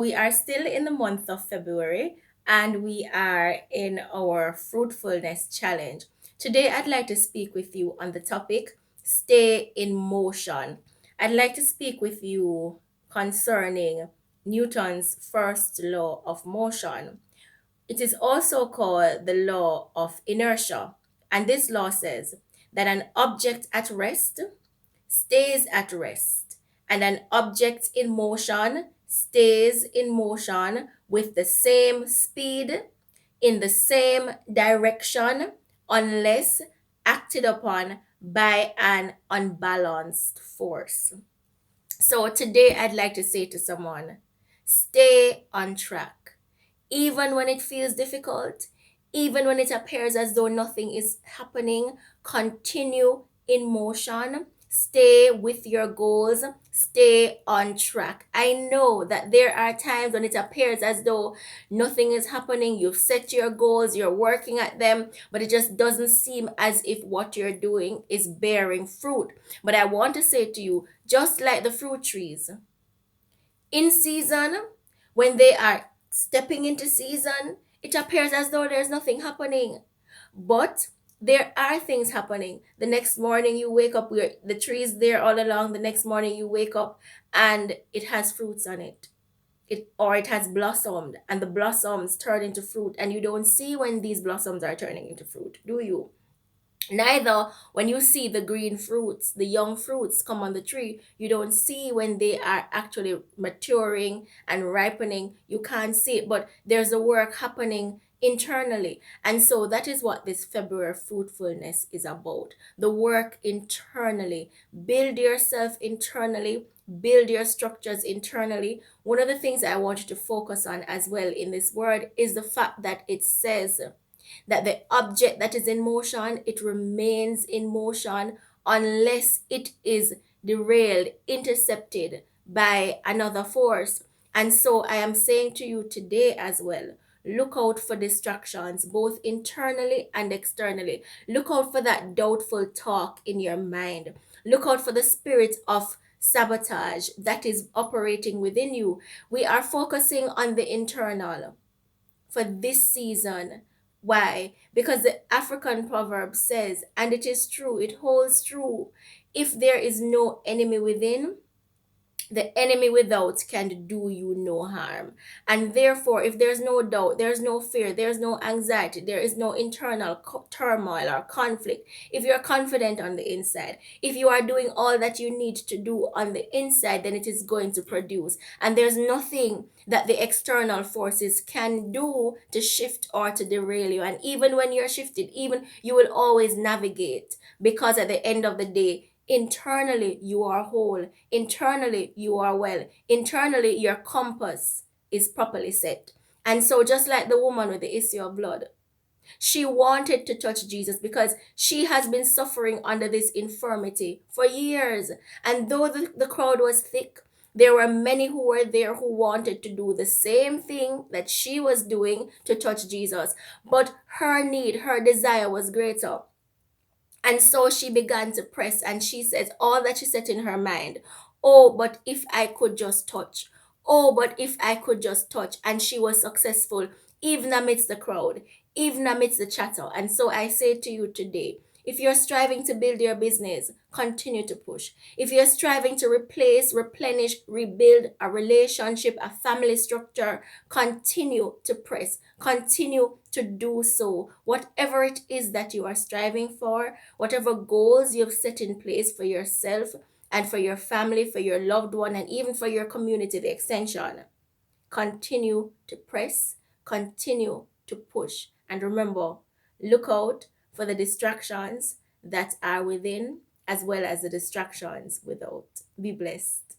We are still in the month of February and we are in our Fruitfulness Challenge. Today, I'd like to speak with you on the topic Stay in Motion. I'd like to speak with you concerning Newton's first law of motion. It is also called the law of inertia. And this law says that an object at rest stays at rest, and an object in motion stays in motion with the same speed in the same direction unless acted upon by an unbalanced force. So today I'd like to say to someone, stay on track. Even when it feels difficult, even when it appears as though nothing is happening, continue in motion. Stay with your goals. Stay on track. I know that there are times when it appears as though nothing is happening. You've set your goals, you're working at them, but it just doesn't seem as if what you're doing is bearing fruit. But I want to say to you, just like the fruit trees, in season, when they are stepping into season, it appears as though there's nothing happening. But there are things happening. The next morning you wake up, where the tree is there all along. The next morning you wake up and it has fruits on it. It has blossomed and the blossoms turn into fruit, and you don't see when these blossoms are turning into fruit, do you? Neither when you see the green fruits, the young fruits come on the tree, you don't see when they are actually maturing and ripening. You can't see it, but there's a work happening internally. And so that is what this February fruitfulness is about. The work internally. Build yourself internally, build your structures internally. One of the things I want you to focus on as well in this word is the fact that it says that the object that is in motion, it remains in motion unless it is derailed, intercepted by another force. And so I am saying to you today as well, look out for distractions both internally and externally. Look out for that doubtful talk in your mind. Look out for the spirit of sabotage that is operating within you. We are focusing on the internal for this season. Why? Because the African proverb says, and it is true, it holds true, if there is no enemy within, the enemy without can do you no harm. And therefore, if there's no doubt, there's no fear, there's no anxiety, there is no internal turmoil or conflict, if you're confident on the inside, if you are doing all that you need to do on the inside, then it is going to produce. And there's nothing that the external forces can do to shift or to derail you. And even when you're shifted, even you will always navigate, because at the end of the day, internally you are whole, internally you are well, internally your compass is properly set. And so just like the woman with the issue of blood, she wanted to touch Jesus because she has been suffering under this infirmity for years. And though the crowd was thick, there were many who were there who wanted to do the same thing that she was doing to touch Jesus. But her need, her desire was greater. And so she began to press, and she says all that she said in her mind, oh, but if I could just touch. Oh, but if I could just touch. And she was successful, even amidst the crowd, even amidst the chatter. And so I say to you today, if you're striving to build your business, continue to push. If you're striving to replace, replenish, rebuild a relationship, a family structure, continue to press. Continue to do so. Whatever it is that you are striving for, whatever goals you've set in place for yourself and for your family, for your loved one, and even for your community, the extension, continue to press, continue to push. And remember, look out for the distractions that are within as well as the distractions without. Be blessed.